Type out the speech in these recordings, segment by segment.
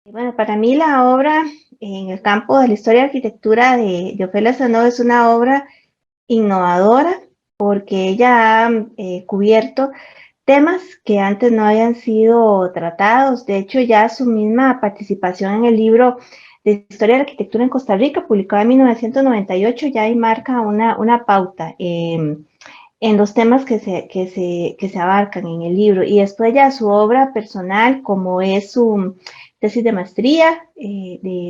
Bueno, para mí la obra en el campo de la historia y arquitectura de Ofelia Sanó es una obra innovadora porque ella ha cubierto temas que antes no habían sido tratados. De hecho, ya su misma participación en el libro de Historia de la Arquitectura en Costa Rica, publicado en 1998, ya ahí marca una pauta en los temas que se abarcan en el libro. Y después ya su obra personal, como es su tesis de maestría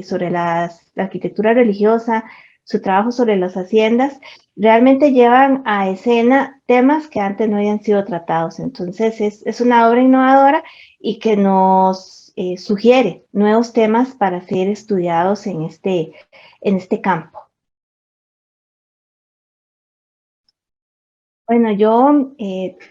sobre la arquitectura religiosa, su trabajo sobre las haciendas, realmente llevan a escena temas que antes no habían sido tratados. Entonces es una obra innovadora y que nos sugiere nuevos temas para ser estudiados en este campo. Bueno, yo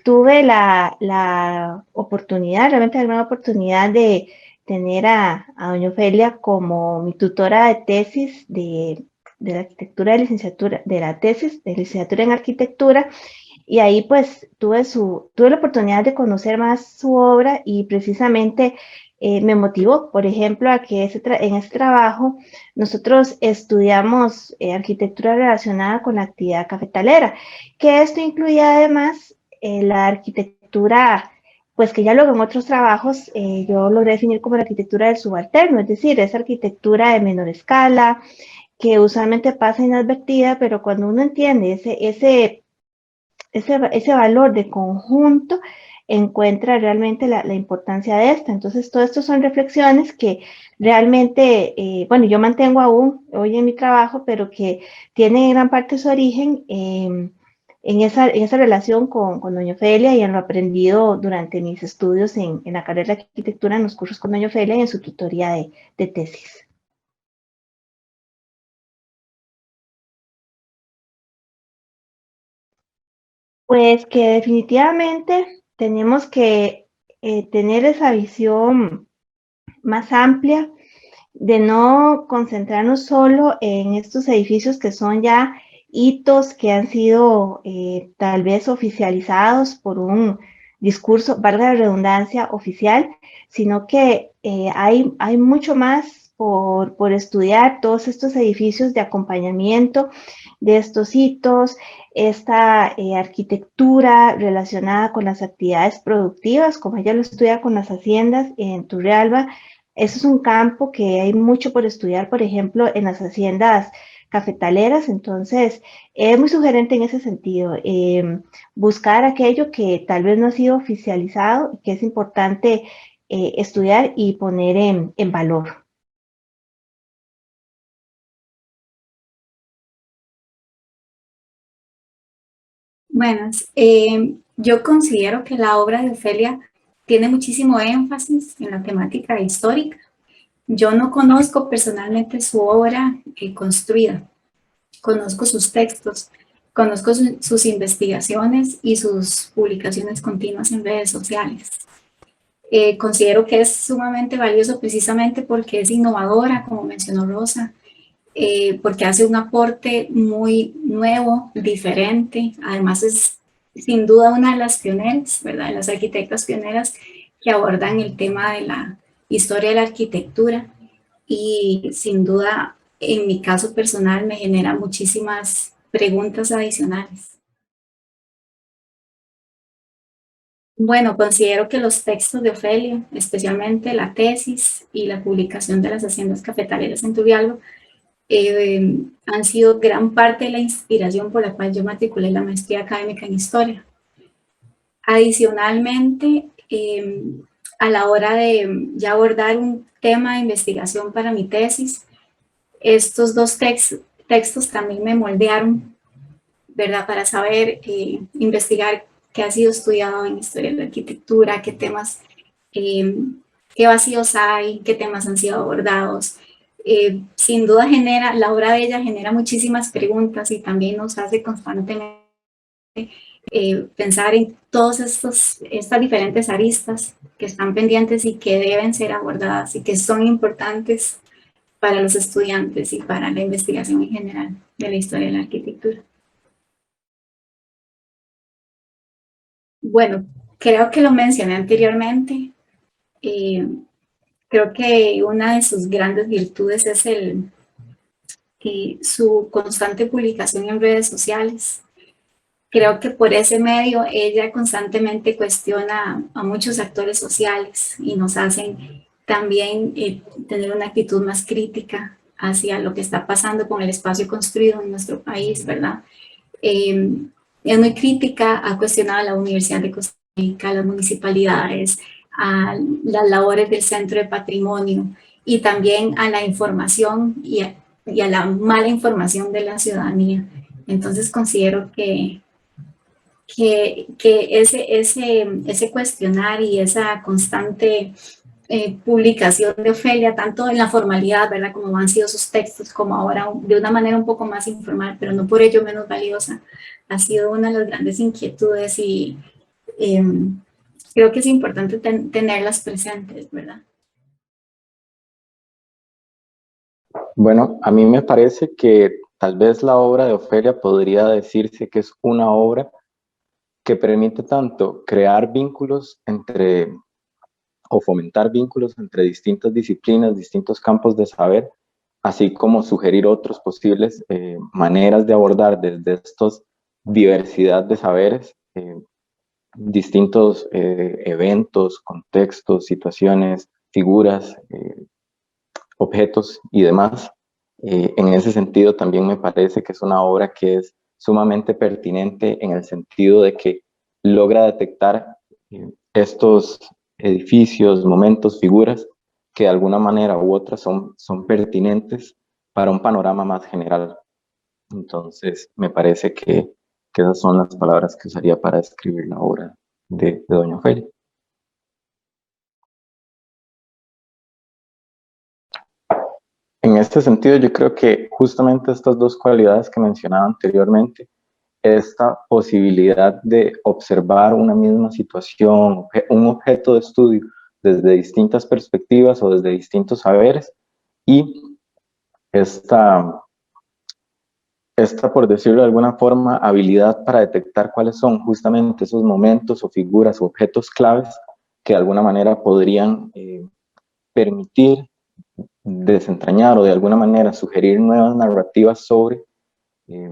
tuve la oportunidad, realmente la gran oportunidad de tener a doña Ofelia como mi tutora de tesis de la arquitectura de licenciatura, de la tesis de licenciatura en arquitectura, y ahí pues tuve la oportunidad de conocer más su obra y precisamente me motivó, por ejemplo, a que en ese trabajo nosotros estudiamos arquitectura relacionada con la actividad cafetalera, que esto incluía además la arquitectura, pues que ya luego en otros trabajos yo logré definir como la arquitectura del subalterno, es decir, esa arquitectura de menor escala, que usualmente pasa inadvertida, pero cuando uno entiende ese valor de conjunto, encuentra realmente la importancia de esta. Entonces, todo esto son reflexiones que realmente, bueno, yo mantengo aún hoy en mi trabajo, pero que tienen gran parte su origen en esa relación con doña Ofelia y en lo aprendido durante mis estudios en la carrera de arquitectura, en los cursos con doña Ofelia y en su tutoría de tesis. Pues que definitivamente tenemos que tener esa visión más amplia, de no concentrarnos solo en estos edificios que son ya hitos que han sido tal vez oficializados por un discurso, valga la redundancia, oficial, sino que hay mucho más por estudiar todos estos edificios de acompañamiento de estos hitos, esta arquitectura relacionada con las actividades productivas, como ella lo estudia con las haciendas en Turrialba. Eso es un campo que hay mucho por estudiar, por ejemplo, en las haciendas cafetaleras, entonces es muy sugerente en ese sentido, buscar aquello que tal vez no ha sido oficializado y que es importante estudiar y poner en valor. Bueno, yo considero que la obra de Ofelia tiene muchísimo énfasis en la temática histórica. Yo no conozco personalmente su obra construida, conozco sus textos, conozco sus investigaciones y sus publicaciones continuas en redes sociales. Considero que es sumamente valioso precisamente porque es innovadora, como mencionó Rosa, porque hace un aporte muy nuevo, diferente. Además es sin duda una de las pioneras, ¿verdad? De las arquitectas pioneras que abordan el tema de la historia de la arquitectura y sin duda en mi caso personal me genera muchísimas preguntas adicionales. Bueno, considero que los textos de Ofelia, especialmente la tesis y la publicación de las haciendas cafetaleras en Turrialba, han sido gran parte de la inspiración por la cual yo matriculé la maestría académica en historia. Adicionalmente, a la hora de ya abordar un tema de investigación para mi tesis, estos dos textos también me moldearon, ¿verdad? Para saber investigar qué ha sido estudiado en historia de la arquitectura, eh, qué vacíos hay, qué temas han sido abordados. Sin duda la obra de ella genera muchísimas preguntas y también nos hace constantemente pensar en todas estas diferentes aristas que están pendientes y que deben ser abordadas y que son importantes para los estudiantes y para la investigación en general de la historia de la arquitectura. Bueno, creo que lo mencioné anteriormente. Eh, Creo que una de sus grandes virtudes es su constante publicación en redes sociales. Creo que por ese medio ella constantemente cuestiona a muchos actores sociales y nos hacen también tener una actitud más crítica hacia lo que está pasando con el espacio construido en nuestro país, ¿verdad? Eh, es muy crítica, ha cuestionado a la Universidad de Costa Rica, a las municipalidades, a las labores del Centro de Patrimonio y también a la información y a la mala información de la ciudadanía. Entonces considero que ese cuestionar y esa constante publicación de Ofelia, tanto en la formalidad, ¿verdad? Como han sido sus textos, como ahora de una manera un poco más informal, pero no por ello menos valiosa, ha sido una de las grandes inquietudes y eh, creo que es importante tenerlas presentes, ¿verdad? Bueno, a mí me parece que tal vez la obra de Ofelia podría decirse que es una obra que permite tanto crear vínculos entre o fomentar vínculos entre distintas disciplinas, distintos campos de saber, así como sugerir otros posibles maneras de abordar desde estos diversidad de saberes, distintos eventos, contextos, situaciones, figuras, objetos y demás. En ese sentido, también me parece que es una obra que es sumamente pertinente en el sentido de que logra detectar estos edificios, momentos, figuras que de alguna manera u otra son pertinentes para un panorama más general. Entonces, me parece que esas son las palabras que usaría para describir la obra de Doña Ofelia. En este sentido, yo creo que justamente estas dos cualidades que mencionaba anteriormente, esta posibilidad de observar una misma situación, un objeto de estudio desde distintas perspectivas o desde distintos saberes, y esta, por decirlo de alguna forma, habilidad para detectar cuáles son justamente esos momentos o figuras o objetos claves que de alguna manera podrían permitir desentrañar o de alguna manera sugerir nuevas narrativas sobre eh,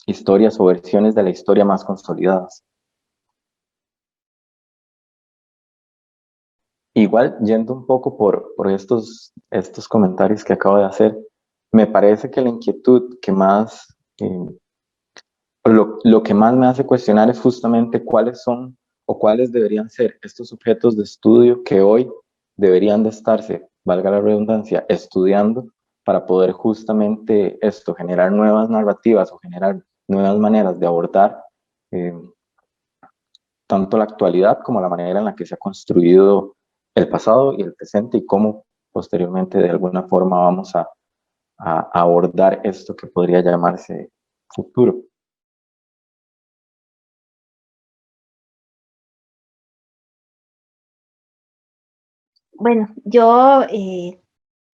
historias o versiones de la historia más consolidadas. Igual, yendo un poco por estos comentarios que acabo de hacer, me parece que la inquietud que más, lo que más me hace cuestionar es justamente cuáles son o cuáles deberían ser estos objetos de estudio que hoy deberían de estarse, valga la redundancia, estudiando para poder justamente esto, generar nuevas narrativas o generar nuevas maneras de abordar eh, tanto la actualidad como la manera en la que se ha construido el pasado y el presente y cómo posteriormente de alguna forma vamos a abordar esto que podría llamarse futuro. Bueno, yo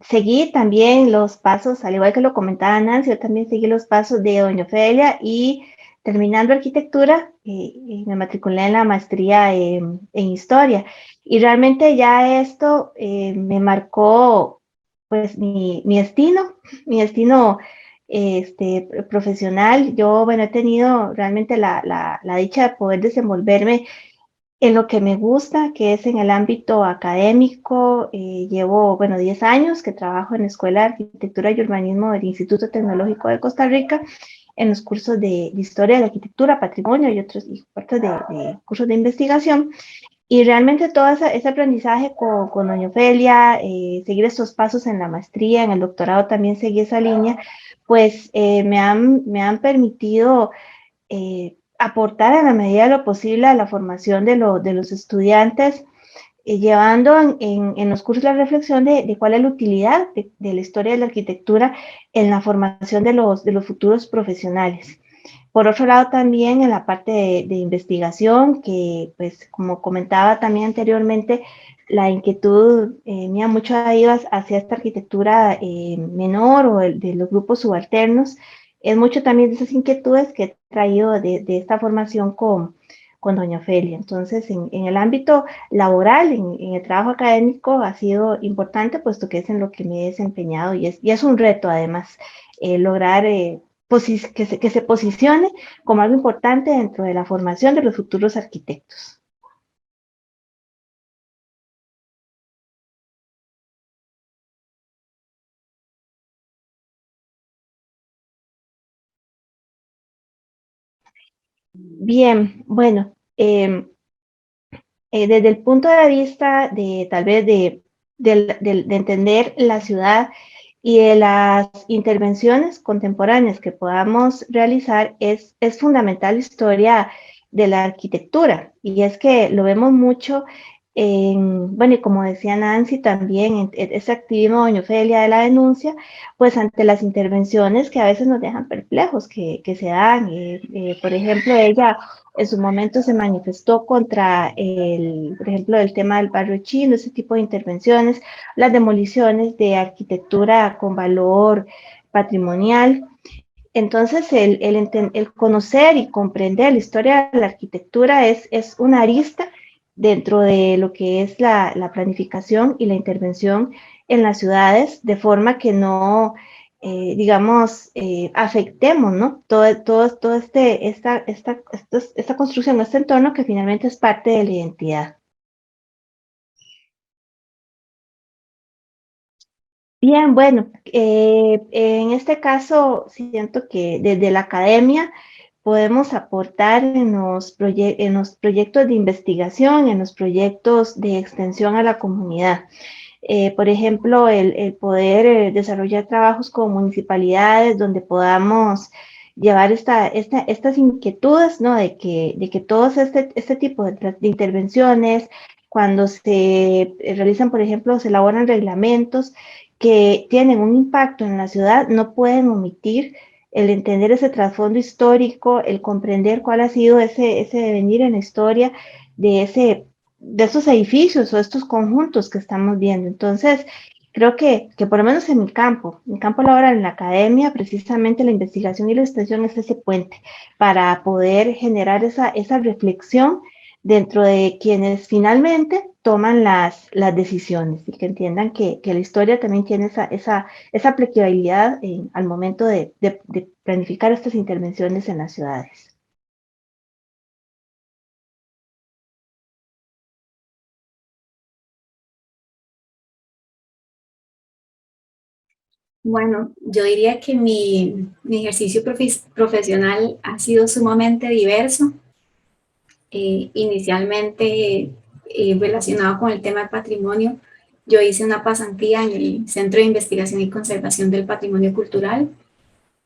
seguí también los pasos, al igual que lo comentaba Nancy, yo también seguí los pasos de Doña Ofelia y terminando arquitectura, me matriculé en la maestría en historia. Y realmente ya esto me marcó pues mi destino profesional. Yo, bueno, he tenido realmente la dicha de poder desenvolverme en lo que me gusta, que es en el ámbito académico. Llevo, bueno, 10 años que trabajo en la Escuela de Arquitectura y Urbanismo del Instituto Tecnológico de Costa Rica, en los cursos de Historia de la Arquitectura, Patrimonio y otros partes de cursos de investigación. Y realmente todo ese aprendizaje con doña Ofelia, seguir estos pasos en la maestría, en el doctorado también seguí esa línea, pues me han permitido aportar en la medida de lo posible a la formación de los estudiantes, llevando en los cursos la reflexión de cuál es la utilidad de la historia de la arquitectura en la formación de los futuros profesionales. Por otro lado, también en la parte de investigación, que pues como comentaba también anteriormente, la inquietud mía mucho iba hacia esta arquitectura menor o de los grupos subalternos. Es mucho también de esas inquietudes que he traído de esta formación con doña Ofelia. Entonces, en el ámbito laboral, en el trabajo académico, ha sido importante, puesto que es en lo que me he desempeñado y es un reto, además, lograr que se posicione como algo importante dentro de la formación de los futuros arquitectos. Bien, bueno, desde el punto de vista de tal vez de entender la ciudad y de las intervenciones contemporáneas que podamos realizar, es fundamental la historia de la arquitectura. Y es que lo vemos mucho bueno, y como decía Nancy también, en ese activismo doña Ofelia de la denuncia, pues ante las intervenciones que a veces nos dejan perplejos, que se dan. Por ejemplo, ella en su momento se manifestó contra por ejemplo, el tema del barrio chino, ese tipo de intervenciones, las demoliciones de arquitectura con valor patrimonial. Entonces, el conocer y comprender la historia de la arquitectura es una arista dentro de lo que es la planificación y la intervención en las ciudades, de forma que no, digamos, afectemos, ¿no? Todo esta construcción, este entorno que finalmente es parte de la identidad. Bien, bueno, en este caso siento que desde la academia podemos aportar en los proyectos de investigación, en los proyectos de extensión a la comunidad. Por ejemplo, el poder desarrollar trabajos con municipalidades donde podamos llevar estas inquietudes, ¿no? De que todos este tipo de intervenciones, cuando se realizan, por ejemplo, se elaboran reglamentos que tienen un impacto en la ciudad, no pueden omitir el entender ese trasfondo histórico, el comprender cuál ha sido ese devenir en la historia de estos edificios o estos conjuntos que estamos viendo. Entonces, creo que por lo menos en mi campo laboral, en la academia, precisamente la investigación y la extensión es ese puente para poder generar esa reflexión dentro de quienes finalmente toman las decisiones y que entiendan que la historia también tiene esa aplicabilidad al momento de planificar estas intervenciones en las ciudades. Bueno, yo diría que mi ejercicio profesional ha sido sumamente diverso. Inicialmente relacionado con el tema del patrimonio, yo hice una pasantía en el Centro de Investigación y Conservación del Patrimonio Cultural,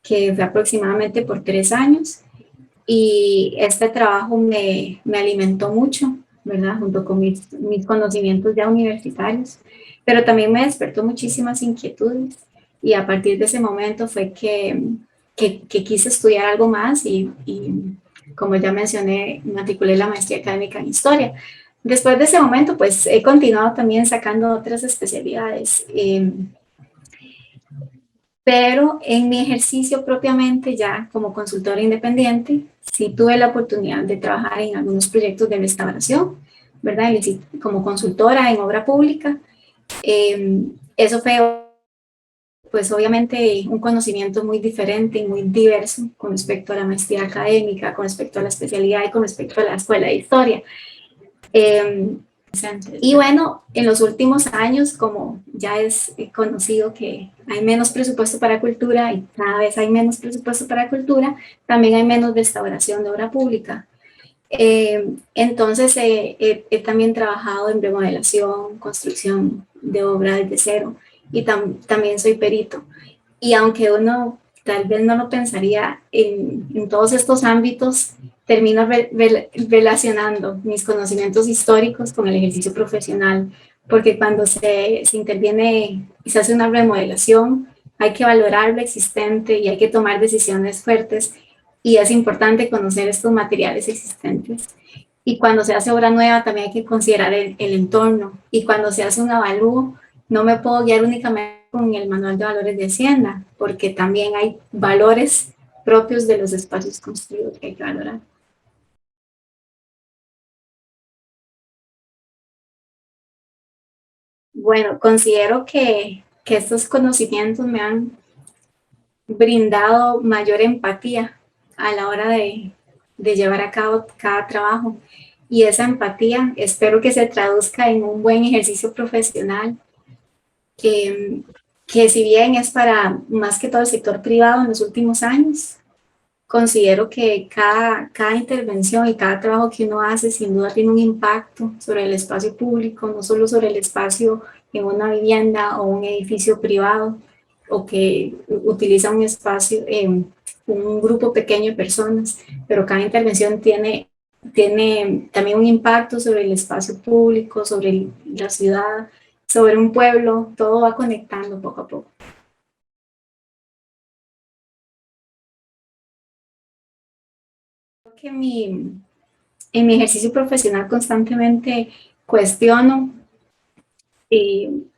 que fue aproximadamente por 3 años, y este trabajo me alimentó mucho, ¿verdad? Junto con mis conocimientos ya universitarios, pero también me despertó muchísimas inquietudes, y a partir de ese momento fue que quise estudiar algo más y como ya mencioné, matriculé la maestría académica en historia. Después de ese momento, pues he continuado también sacando otras especialidades, pero en mi ejercicio propiamente ya como consultora independiente, sí tuve la oportunidad de trabajar en algunos proyectos de restauración, ¿verdad? Como consultora en obra pública. Eso fue pues obviamente un conocimiento muy diferente y muy diverso con respecto a la maestría académica, con respecto a la especialidad y con respecto a la escuela de historia. Y bueno, en los últimos años, como ya es conocido que hay menos presupuesto para cultura y cada vez hay menos presupuesto para cultura, también hay menos restauración de obra pública. Entonces, he también trabajado en remodelación, construcción de obra desde cero y también soy perito. Y aunque uno tal vez no lo pensaría en todos estos ámbitos, termino relacionando mis conocimientos históricos con el ejercicio profesional, porque cuando se interviene y se hace una remodelación, hay que valorar lo existente y hay que tomar decisiones fuertes, y es importante conocer estos materiales existentes. Y cuando se hace obra nueva también hay que considerar el entorno, y cuando se hace un avalúo no me puedo guiar únicamente con el manual de valores de Hacienda, porque también hay valores propios de los espacios construidos que hay que valorar. Bueno, considero que estos conocimientos me han brindado mayor empatía a la hora de llevar a cabo cada trabajo. Y esa empatía espero que se traduzca en un buen ejercicio profesional, que, que si bien es para más que todo el sector privado en los últimos años, considero que cada intervención y cada trabajo que uno hace sin duda tiene un impacto sobre el espacio público, no solo sobre el espacio en una vivienda o un edificio privado o que utiliza un espacio, un grupo pequeño de personas, pero cada intervención tiene también un impacto sobre el espacio público, sobre la ciudad, sobre un pueblo, todo va conectando poco a poco. Creo que en mi ejercicio profesional constantemente cuestiono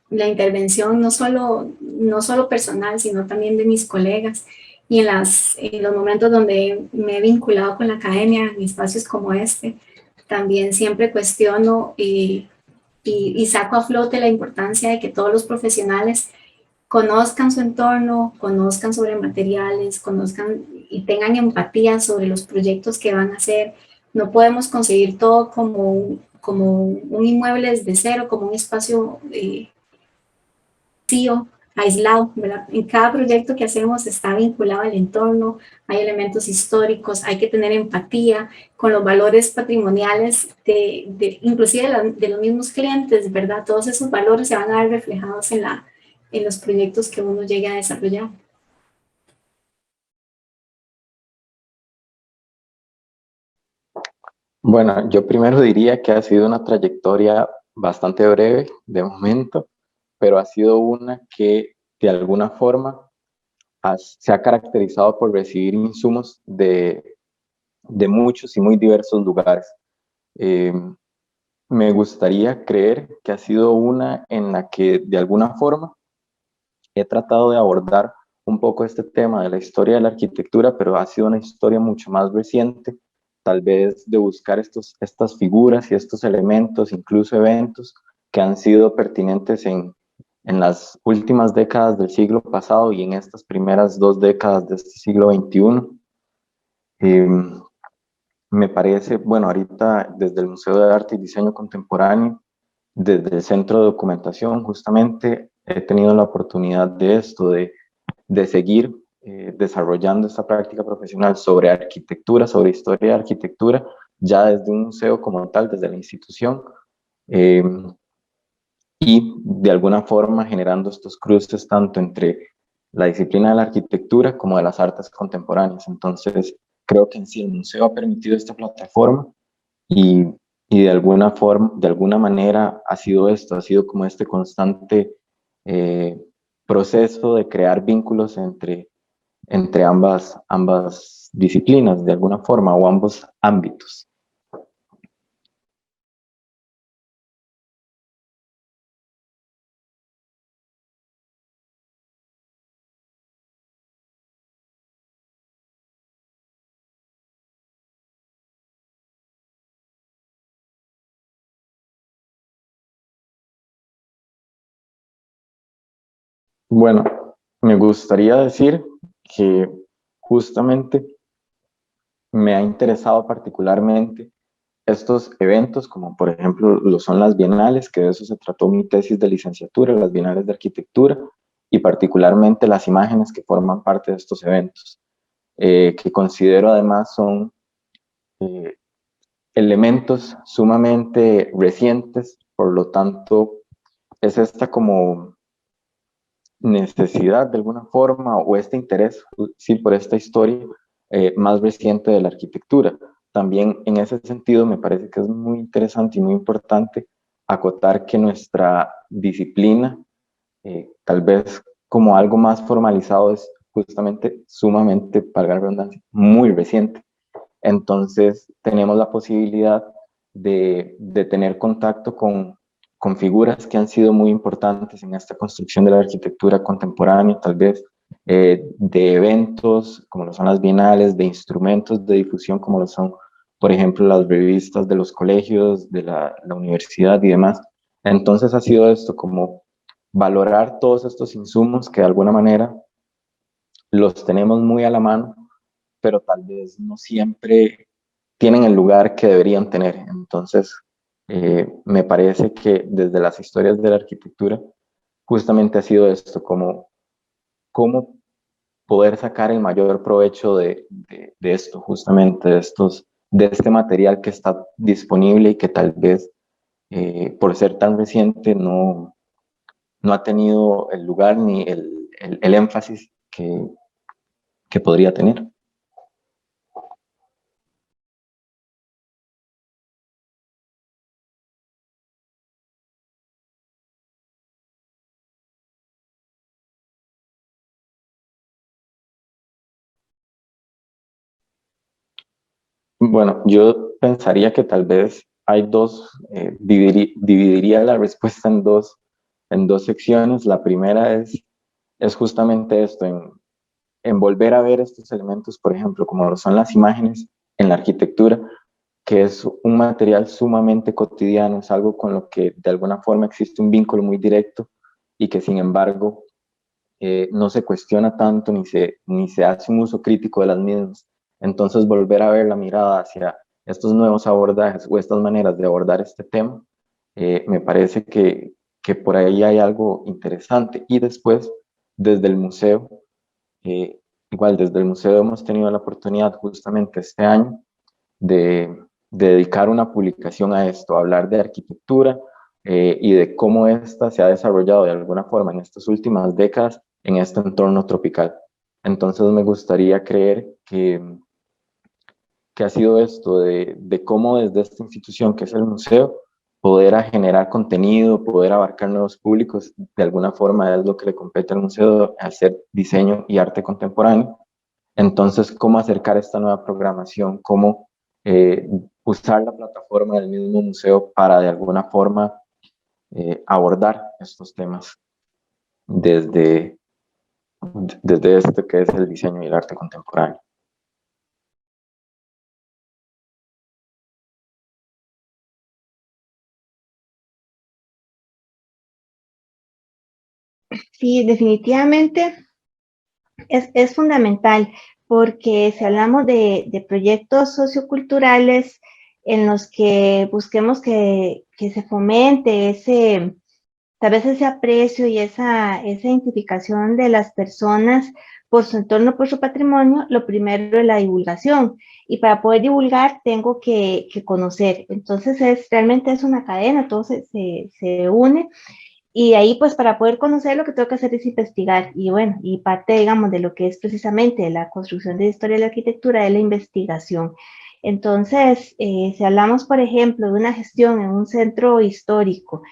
la intervención no solo personal, sino también de mis colegas. Y en los momentos donde me he vinculado con la academia, en espacios como este, también siempre cuestiono y saco a flote la importancia de que todos los profesionales conozcan su entorno, conozcan sobre materiales, conozcan y tengan empatía sobre los proyectos que van a hacer. No podemos conseguir todo como un inmueble desde cero, como un espacio vacío, aislado, ¿verdad? En cada proyecto que hacemos está vinculado al entorno, hay elementos históricos, hay que tener empatía con los valores patrimoniales inclusive de los mismos clientes, ¿verdad? Todos esos valores se van a ver reflejados en los proyectos que uno llegue a desarrollar. Bueno, yo primero diría que ha sido una trayectoria bastante breve de momento, pero ha sido una que de alguna forma se ha caracterizado por recibir insumos de muchos y muy diversos lugares. Eh, Me gustaría creer que ha sido una en la que de alguna forma he tratado de abordar un poco este tema de la historia de la arquitectura, pero ha sido una historia mucho más reciente, tal vez de buscar estas figuras y estos elementos, incluso eventos que han sido pertinentes en las últimas décadas del siglo pasado y en estas primeras 2 décadas de este siglo XXI. Eh, Me parece, bueno, ahorita desde el Museo de Arte y Diseño Contemporáneo, desde el Centro de Documentación, justamente he tenido la oportunidad de esto, de seguir desarrollando esta práctica profesional sobre arquitectura, sobre historia de arquitectura, ya desde un museo como tal, desde la institución, eh, y de alguna forma generando estos cruces tanto entre la disciplina de la arquitectura como de las artes contemporáneas. Entonces, creo que en sí el museo ha permitido esta plataforma y, y de alguna forma, de alguna manera ha sido esto, ha sido como este constante eh, proceso de crear vínculos entre ambas disciplinas, de alguna forma, o ambos ámbitos. Bueno, me gustaría decir que justamente me ha interesado particularmente estos eventos, como por ejemplo lo son las bienales, que de eso se trató mi tesis de licenciatura, las bienales de arquitectura, y particularmente las imágenes que forman parte de estos eventos, que considero además son eh, elementos sumamente recientes, por lo tanto es esta como necesidad de alguna forma o este interés, sí, por esta historia más reciente de la arquitectura. También en ese sentido me parece que es muy interesante y muy importante acotar que nuestra disciplina, tal vez como algo más formalizado, es justamente sumamente, para la redundancia, muy reciente. Entonces tenemos la posibilidad de tener contacto con figuras que han sido muy importantes en esta construcción de la arquitectura contemporánea, tal vez de eventos como lo son las bienales, de instrumentos de difusión como lo son, por ejemplo, las revistas de los colegios, de la universidad y demás. Entonces ha sido esto, como valorar todos estos insumos que de alguna manera los tenemos muy a la mano, pero tal vez no siempre tienen el lugar que deberían tener. Entonces, me parece que desde las historias de la arquitectura, justamente ha sido esto, como cómo poder sacar el mayor provecho de esto, justamente de este material que está disponible y que tal vez por ser tan reciente no ha tenido el lugar ni el énfasis que podría tener. Bueno, yo pensaría que tal vez hay dos, dividiría la respuesta en dos secciones. La primera es justamente esto, en volver a ver estos elementos, por ejemplo, como lo son las imágenes en la arquitectura, que es un material sumamente cotidiano, es algo con lo que de alguna forma existe un vínculo muy directo y que sin embargo no se cuestiona tanto ni se hace un uso crítico de las mismas. Entonces, volver a ver la mirada hacia estos nuevos abordajes o estas maneras de abordar este tema, me parece que por ahí hay algo interesante. Y después, desde el museo, igual desde el museo hemos tenido la oportunidad justamente este año de dedicar una publicación a esto, a hablar de arquitectura y de cómo ésta se ha desarrollado de alguna forma en estas últimas décadas en este entorno tropical. Entonces me gustaría creer que ha sido esto de cómo desde esta institución que es el museo, poder a generar contenido, poder abarcar nuevos públicos, de alguna forma es lo que le compete al museo, hacer diseño y arte contemporáneo. Entonces, ¿cómo acercar esta nueva programación? ¿Cómo eh, usar la plataforma del mismo museo para de alguna forma abordar estos temas desde, desde esto que es el diseño y el arte contemporáneo? Sí, definitivamente es fundamental porque si hablamos de proyectos socioculturales en los que busquemos que se fomente ese, tal vez ese aprecio y esa identificación de las personas por su entorno, por su patrimonio, lo primero es la divulgación. Y para poder divulgar tengo que conocer. Entonces realmente es una cadena, todo se une y ahí, pues, para poder conocer, lo que tengo que hacer es investigar. Y bueno, y parte, digamos, de lo que es precisamente la construcción de historia de la arquitectura es la investigación. Entonces, si hablamos, por ejemplo, de una gestión en un centro histórico,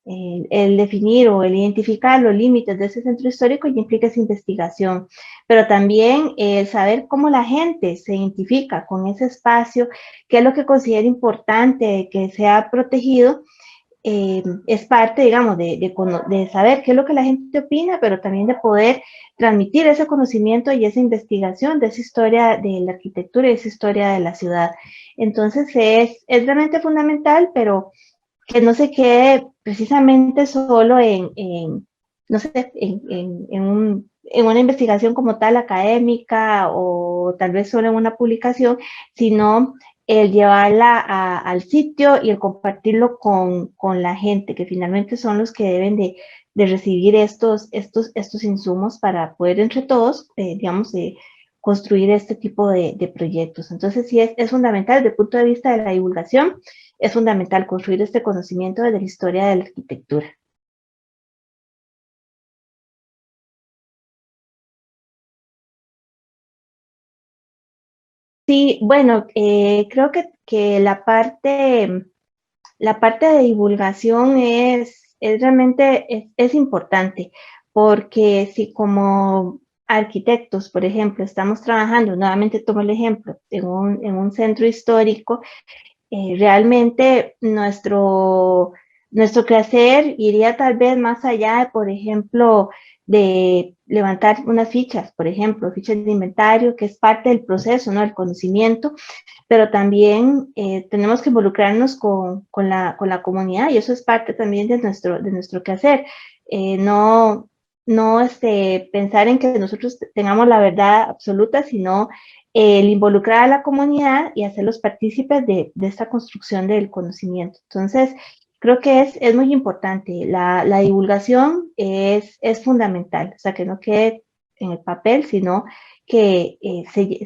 el definir o el identificar los límites de ese centro histórico ya implica esa investigación, pero también saber cómo la gente se identifica con ese espacio, qué es lo que considera importante que sea protegido, es parte, digamos, de saber qué es lo que la gente opina, pero también de poder transmitir ese conocimiento y esa investigación de esa historia de la arquitectura y esa historia de la ciudad. Entonces es realmente fundamental, pero que no se quede precisamente solo no sé, en una investigación como tal académica o tal vez solo en una publicación, sino el llevarla al sitio y el compartirlo con la gente, que finalmente son los que deben de recibir estos insumos para poder entre todos, digamos, construir este tipo de proyectos. Entonces, sí, es fundamental desde el punto de vista de la divulgación, es fundamental construir este conocimiento de la historia de la arquitectura. Sí, bueno, creo que la parte de divulgación es realmente es importante, porque si como arquitectos, por ejemplo, estamos trabajando, nuevamente tomo el ejemplo, en un centro histórico, realmente nuestro quehacer iría tal vez más allá de, por ejemplo, de levantar unas fichas, por ejemplo, fichas de inventario, que es parte del proceso, ¿no? El conocimiento, pero también tenemos que involucrarnos con la comunidad y eso es parte también de nuestro quehacer. No, no pensar en que nosotros tengamos la verdad absoluta, sino el involucrar a la comunidad y hacerlos partícipes de esta construcción del conocimiento. Entonces, creo que es muy importante. La divulgación es fundamental, o sea, que no quede en el papel, sino que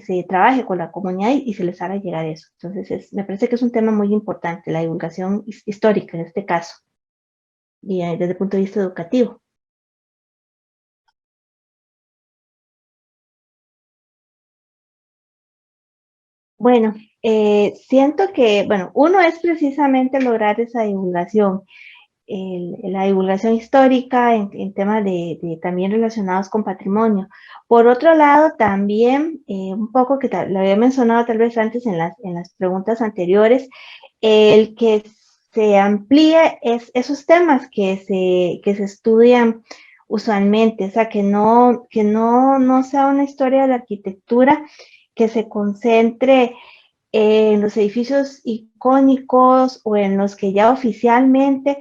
se trabaje con la comunidad y se les haga llegar eso. Entonces, me parece que es un tema muy importante, la divulgación histórica en este caso, y desde el punto de vista educativo. Bueno, siento que, bueno, uno es precisamente lograr esa divulgación, la divulgación histórica en temas de también relacionados con patrimonio. Por otro lado, también, un poco que lo había mencionado tal vez antes en las preguntas anteriores, el que se amplíe esos temas que se estudian usualmente, o sea, no sea una historia de la arquitectura que se concentre en los edificios icónicos o en los que ya oficialmente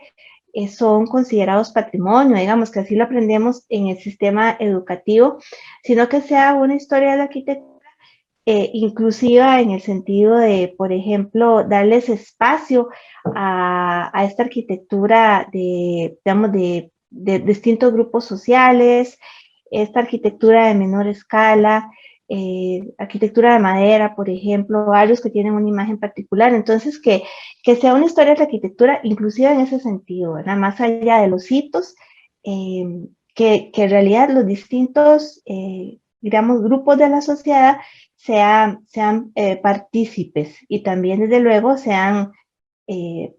son considerados patrimonio, digamos que así lo aprendemos en el sistema educativo, sino que sea una historia de la arquitectura inclusiva en el sentido de, por ejemplo, darles espacio a esta arquitectura digamos, de distintos grupos sociales, esta arquitectura de menor escala, arquitectura de madera, por ejemplo, varios que tienen una imagen particular. Entonces, que sea una historia de la arquitectura inclusiva en ese sentido, ¿verdad? Más allá de los hitos, que en realidad los distintos, digamos, grupos de la sociedad sean partícipes y también, desde luego, sean eh,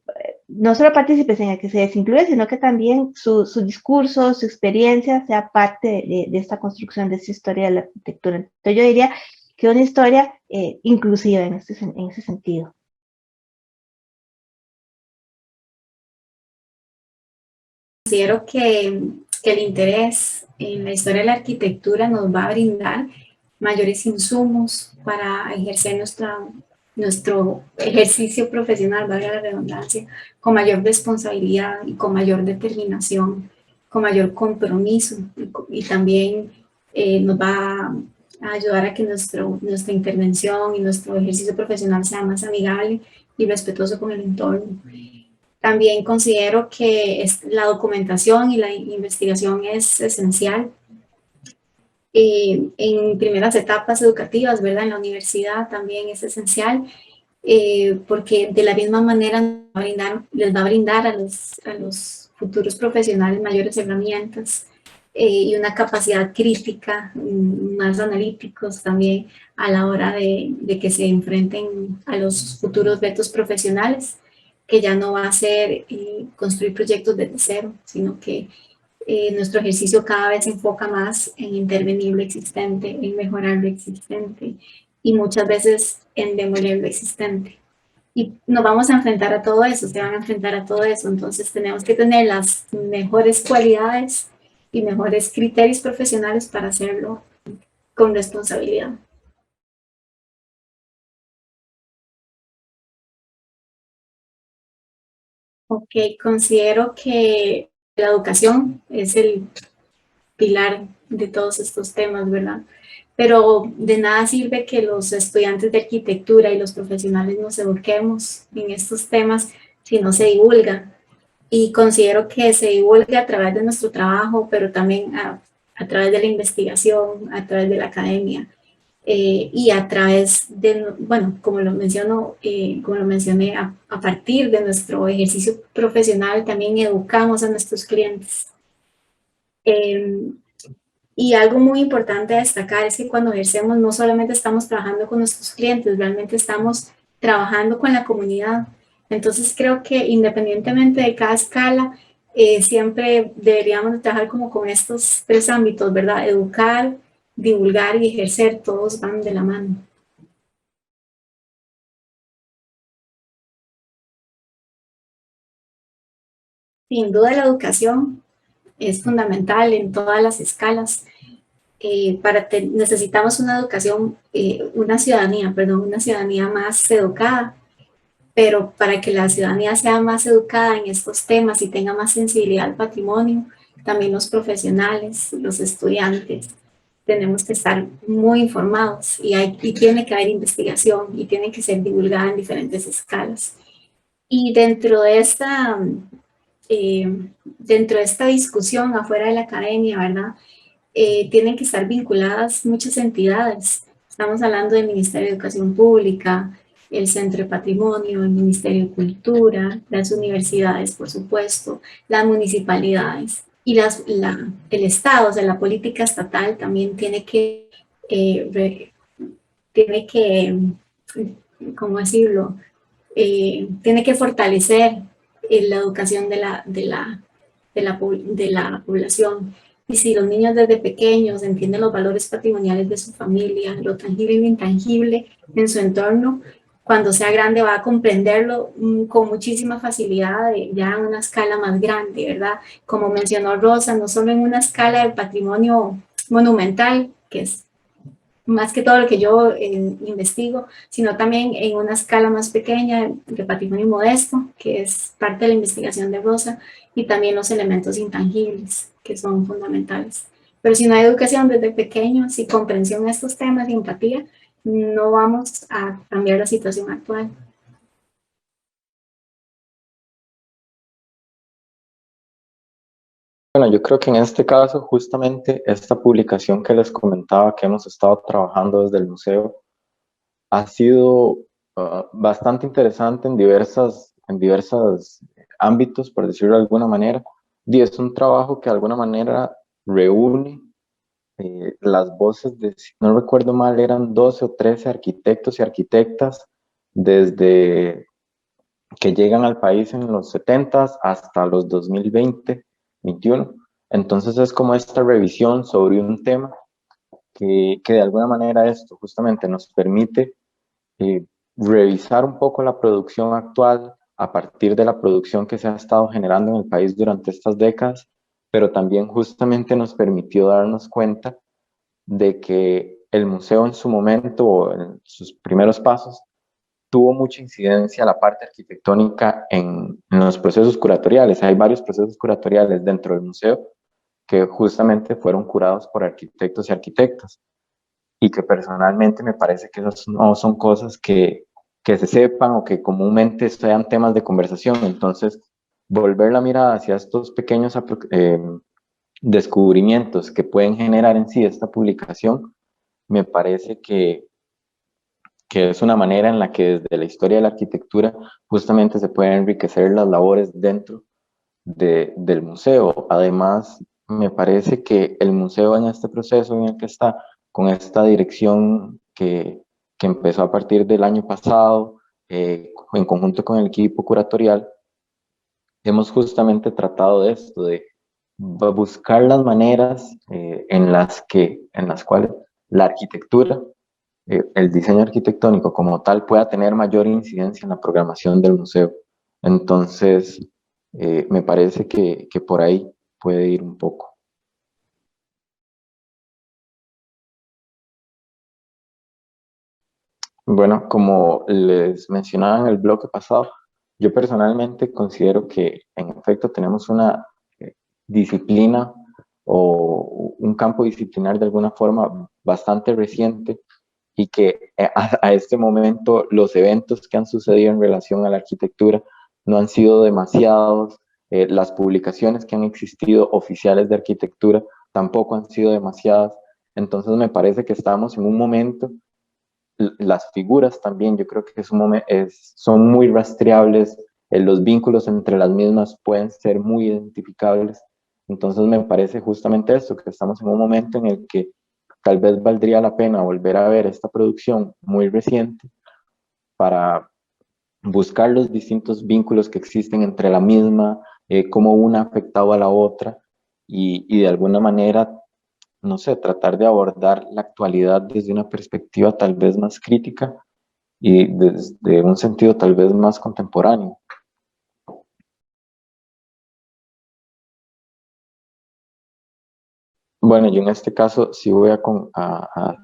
no solo partícipes en el que se desincluye, sino que también su discurso, su experiencia sea parte de esta construcción, de esta historia de la arquitectura. Entonces yo diría que una historia inclusiva en ese sentido. Considero que el interés en la historia de la arquitectura nos va a brindar mayores insumos para ejercer nuestro ejercicio profesional, valga la redundancia, con mayor responsabilidad y con mayor determinación, con mayor compromiso y también nos va a ayudar a que nuestra intervención y nuestro ejercicio profesional sea más amigable y respetuoso con el entorno. También considero que la documentación y la investigación es esencial en primeras etapas educativas, ¿verdad? En la universidad también es esencial, porque de la misma manera les va a brindar a los futuros profesionales mayores herramientas y una capacidad crítica, más analíticos también a la hora de que se enfrenten a los futuros retos profesionales, que ya no va a ser construir proyectos desde cero, sino que nuestro ejercicio cada vez se enfoca más en intervenir lo existente, en mejorar lo existente y muchas veces en demoler lo existente. Y nos vamos a enfrentar a todo eso, se van a enfrentar a todo eso, entonces tenemos que tener las mejores cualidades y mejores criterios profesionales para hacerlo con responsabilidad. Ok, considero que la educación es el pilar de todos estos temas, ¿verdad? Pero de nada sirve que los estudiantes de arquitectura y los profesionales nos eduquemos en estos temas si no se divulga. Y considero que se divulgue a través de nuestro trabajo, pero también a través de la investigación, a través de la academia y a través de, bueno, como lo mencioné, a partir de nuestro ejercicio profesional también educamos a nuestros clientes. Eh, y algo muy importante a destacar es que cuando ejercemos no solamente estamos trabajando con nuestros clientes, realmente estamos trabajando con la comunidad. Entonces creo que independientemente de cada escala, siempre deberíamos trabajar como con estos tres ámbitos, ¿verdad? Educar, divulgar y ejercer, todos van de la mano. Sin duda la educación es fundamental en todas las escalas. Necesitamos una educación, una ciudadanía más educada, pero para que la ciudadanía sea más educada en estos temas y tenga más sensibilidad al patrimonio, también los profesionales, los estudiantes, tenemos que estar muy informados y tiene que haber investigación y tiene que ser divulgada en diferentes escalas. Y dentro de esta discusión afuera de la academia, ¿verdad? Tienen que estar vinculadas muchas entidades. Estamos hablando del Ministerio de Educación Pública, el Centro de Patrimonio, el Ministerio de Cultura, las universidades, por supuesto, las municipalidades y el Estado, o sea, la política estatal también tiene que, ¿cómo decirlo? Tiene que fortalecer la educación de la población. Y si los niños desde pequeños entienden los valores patrimoniales de su familia, lo tangible y lo intangible en su entorno, cuando sea grande va a comprenderlo con muchísima facilidad, ya en una escala más grande, ¿verdad? Como mencionó Rosa, no solo en una escala de patrimonio monumental, que es más que todo lo que yo investigo, sino también en una escala más pequeña de patrimonio modesto, que es parte de la investigación de Rosa, y también los elementos intangibles, que son fundamentales. Pero si no hay educación desde pequeños y comprensión de estos temas y empatía, no vamos a cambiar la situación actual. Bueno, yo creo que en este caso, justamente esta publicación que les comentaba que hemos estado trabajando desde el museo ha sido bastante interesante en diversos ámbitos, por decirlo de alguna manera. Y es un trabajo que de alguna manera reúne las voces de, si no recuerdo mal, eran 12 o 13 arquitectos y arquitectas desde que llegan al país en los 70 hasta los 2020, 21. Entonces es como esta revisión sobre un tema que de alguna manera esto justamente nos permite revisar un poco la producción actual a partir de la producción que se ha estado generando en el país durante estas décadas, pero también justamente nos permitió darnos cuenta de que el museo en su momento o en sus primeros pasos tuvo mucha incidencia la parte arquitectónica en los procesos curatoriales. Hay varios procesos curatoriales dentro del museo que justamente fueron curados por arquitectos y arquitectas y que personalmente me parece que esas no son cosas que se sepan o que comúnmente sean temas de conversación. Entonces, volver la mirada hacia estos pequeños descubrimientos que pueden generar en sí esta publicación, me parece que es una manera en la que desde la historia de la arquitectura justamente se pueden enriquecer las labores dentro del museo. Además, me parece que el museo en este proceso en el que está, con esta dirección que empezó a partir del año pasado, en conjunto con el equipo curatorial, hemos justamente tratado de esto, de buscar las maneras en las cuales la arquitectura, el diseño arquitectónico como tal pueda tener mayor incidencia en la programación del museo. Entonces, me parece que por ahí puede ir un poco. Bueno, como les mencionaba en el bloque pasado, yo personalmente considero que en efecto tenemos una disciplina o un campo disciplinar de alguna forma bastante reciente y que a este momento los eventos que han sucedido en relación a la arquitectura no han sido demasiados, las publicaciones que han existido oficiales de arquitectura tampoco han sido demasiadas, entonces me parece que estamos en un momento, las figuras también yo creo que son muy rastreables, los vínculos entre las mismas pueden ser muy identificables, entonces me parece justamente esto, que estamos en un momento en el que tal vez valdría la pena volver a ver esta producción muy reciente para buscar los distintos vínculos que existen entre la misma, cómo una ha afectado a la otra y de alguna manera, no sé, tratar de abordar la actualidad desde una perspectiva tal vez más crítica y desde un sentido tal vez más contemporáneo. Bueno, yo en este caso sí voy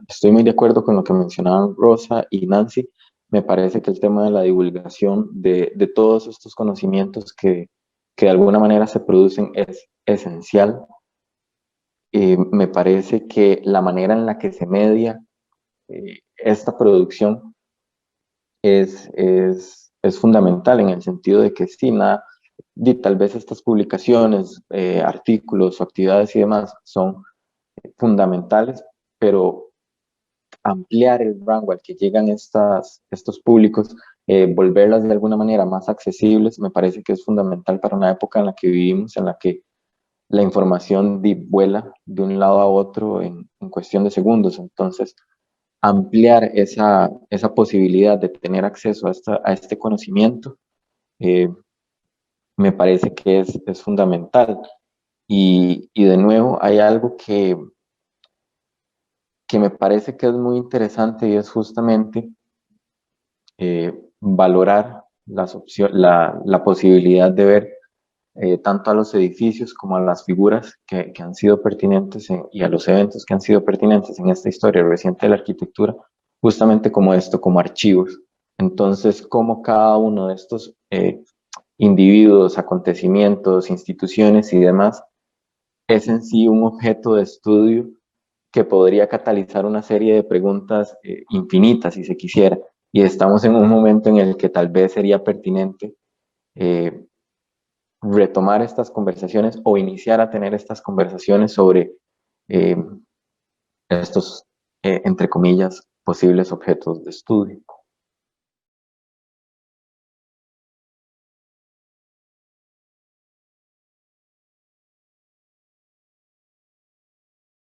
estoy muy de acuerdo con lo que mencionaban Rosa y Nancy. Me parece que el tema de la divulgación de todos estos conocimientos que de alguna manera se producen es esencial. Me parece que la manera en la que se media esta producción es fundamental en el sentido de que sí, tal vez estas publicaciones, artículos o actividades y demás son fundamentales, pero ampliar el rango al que llegan estos públicos, volverlas de alguna manera más accesibles, me parece que es fundamental para una época en la que vivimos, en la que la información vuela de un lado a otro en cuestión de segundos. Entonces, ampliar esa posibilidad de tener acceso a este conocimiento, eh, me parece que es fundamental. Y de nuevo, hay algo que me parece que es muy interesante y es justamente valorar la posibilidad de ver tanto a los edificios como a las figuras que han sido pertinentes y a los eventos que han sido pertinentes en esta historia reciente de la arquitectura, justamente como esto, como archivos. Entonces, como cada uno de estos individuos, acontecimientos, instituciones y demás es en sí un objeto de estudio que podría catalizar una serie de preguntas infinitas, si se quisiera. Y estamos en un momento en el que tal vez sería pertinente eh, retomar estas conversaciones o iniciar a tener estas conversaciones sobre eh, estos, entre comillas, posibles objetos de estudio.